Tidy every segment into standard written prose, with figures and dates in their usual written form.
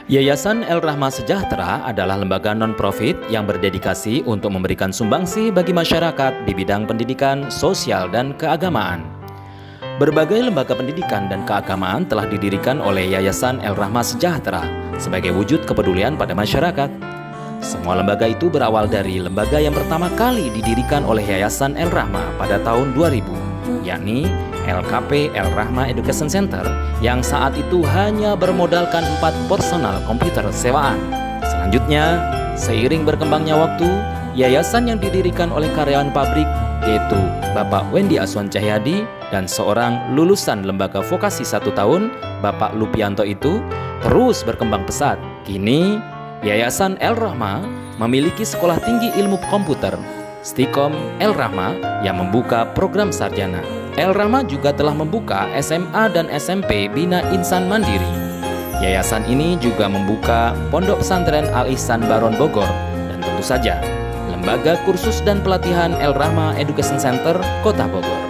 Yayasan El Rahma Sejahtera adalah lembaga non-profit yang berdedikasi untuk memberikan sumbangsih bagi masyarakat di bidang pendidikan, sosial, dan keagamaan. Berbagai lembaga pendidikan dan keagamaan telah didirikan oleh Yayasan El Rahma Sejahtera sebagai wujud kepedulian pada masyarakat. Semua lembaga itu berawal dari lembaga yang pertama kali didirikan oleh Yayasan El Rahma pada tahun 2000, yakni LKP El Rahma Education Center yang saat itu hanya bermodalkan 4 personal komputer sewaan. Selanjutnya, seiring berkembangnya waktu, yayasan yang didirikan oleh karyawan pabrik yaitu Bapak Wendy Aswan Cahyadi dan seorang lulusan lembaga vokasi 1 tahun, Bapak Lupianto itu terus berkembang pesat. Kini, Yayasan El Rahma memiliki Sekolah Tinggi Ilmu Komputer Stikom El Rahma yang membuka program sarjana. El Rahma juga telah membuka SMA dan SMP Bina Insan Mandiri. Yayasan ini juga membuka Pondok Pesantren Al Ihsan Baron Bogor dan tentu saja Lembaga Kursus dan Pelatihan El Rahma Education Center Kota Bogor.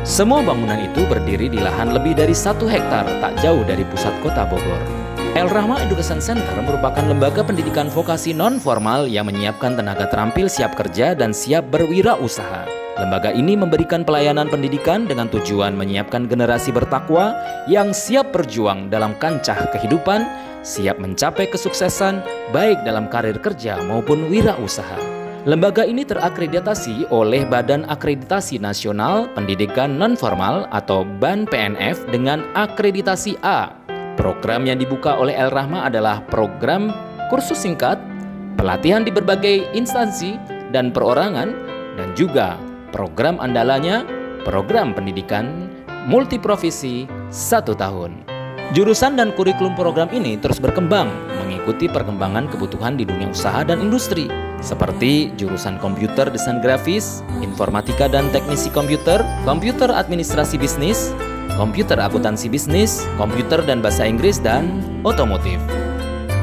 Semua bangunan itu berdiri di lahan lebih dari 1 hektar tak jauh dari pusat Kota Bogor. El Rahma Education Center merupakan lembaga pendidikan vokasi non-formal yang menyiapkan tenaga terampil siap kerja dan siap berwirausaha. Lembaga ini memberikan pelayanan pendidikan dengan tujuan menyiapkan generasi bertakwa yang siap berjuang dalam kancah kehidupan, siap mencapai kesuksesan baik dalam karir kerja maupun wirausaha. Lembaga ini terakreditasi oleh Badan Akreditasi Nasional Pendidikan Non-Formal atau BAN PNF dengan akreditasi A. Program yang dibuka oleh El Rahma adalah program kursus singkat, pelatihan di berbagai instansi dan perorangan, dan juga program andalannya, program pendidikan multiprofesi 1 tahun. Jurusan dan kurikulum program ini terus berkembang mengikuti perkembangan kebutuhan di dunia usaha dan industri, seperti jurusan komputer desain grafis, informatika dan teknisi komputer, komputer administrasi bisnis, komputer akuntansi bisnis, komputer dan bahasa Inggris, dan otomotif.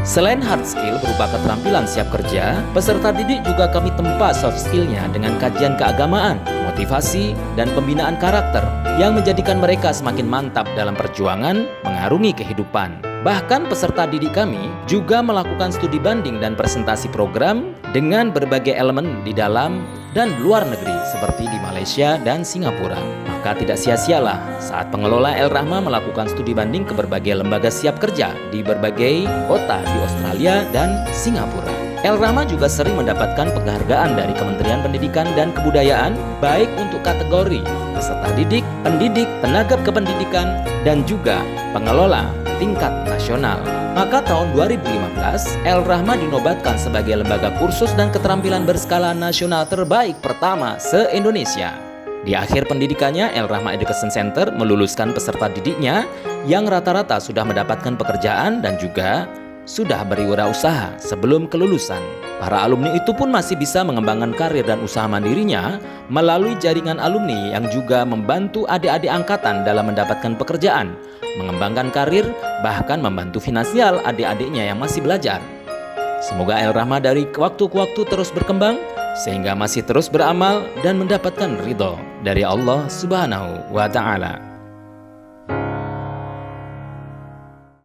Selain hard skill berupa keterampilan siap kerja, peserta didik juga kami tempa soft skill-nya dengan kajian keagamaan, motivasi, dan pembinaan karakter yang menjadikan mereka semakin mantap dalam perjuangan mengarungi kehidupan. Bahkan peserta didik kami juga melakukan studi banding dan presentasi program dengan berbagai elemen di dalam dan luar negeri seperti di Malaysia dan Singapura. Maka tidak sia-sialah saat pengelola El Rahma melakukan studi banding ke berbagai lembaga siap kerja di berbagai kota di Australia dan Singapura. El Rahma juga sering mendapatkan penghargaan dari Kementerian Pendidikan dan Kebudayaan baik untuk kategori peserta didik, pendidik, tenaga kependidikan, dan juga pengelola tingkat nasional. Maka tahun 2015, El Rahma dinobatkan sebagai lembaga kursus dan keterampilan berskala nasional terbaik pertama se-Indonesia. Di akhir pendidikannya, El Rahma Education Center meluluskan peserta didiknya yang rata-rata sudah mendapatkan pekerjaan dan juga sudah berwirausaha sebelum kelulusan. Para alumni itu pun masih bisa mengembangkan karir dan usaha mandirinya melalui jaringan alumni yang juga membantu adik-adik angkatan dalam mendapatkan pekerjaan, mengembangkan karir, bahkan membantu finansial adik-adiknya yang masih belajar. Semoga El Rahma dari waktu ke waktu terus berkembang sehingga masih terus beramal dan mendapatkan ridho dari Allah Subhanahu wa Ta'ala.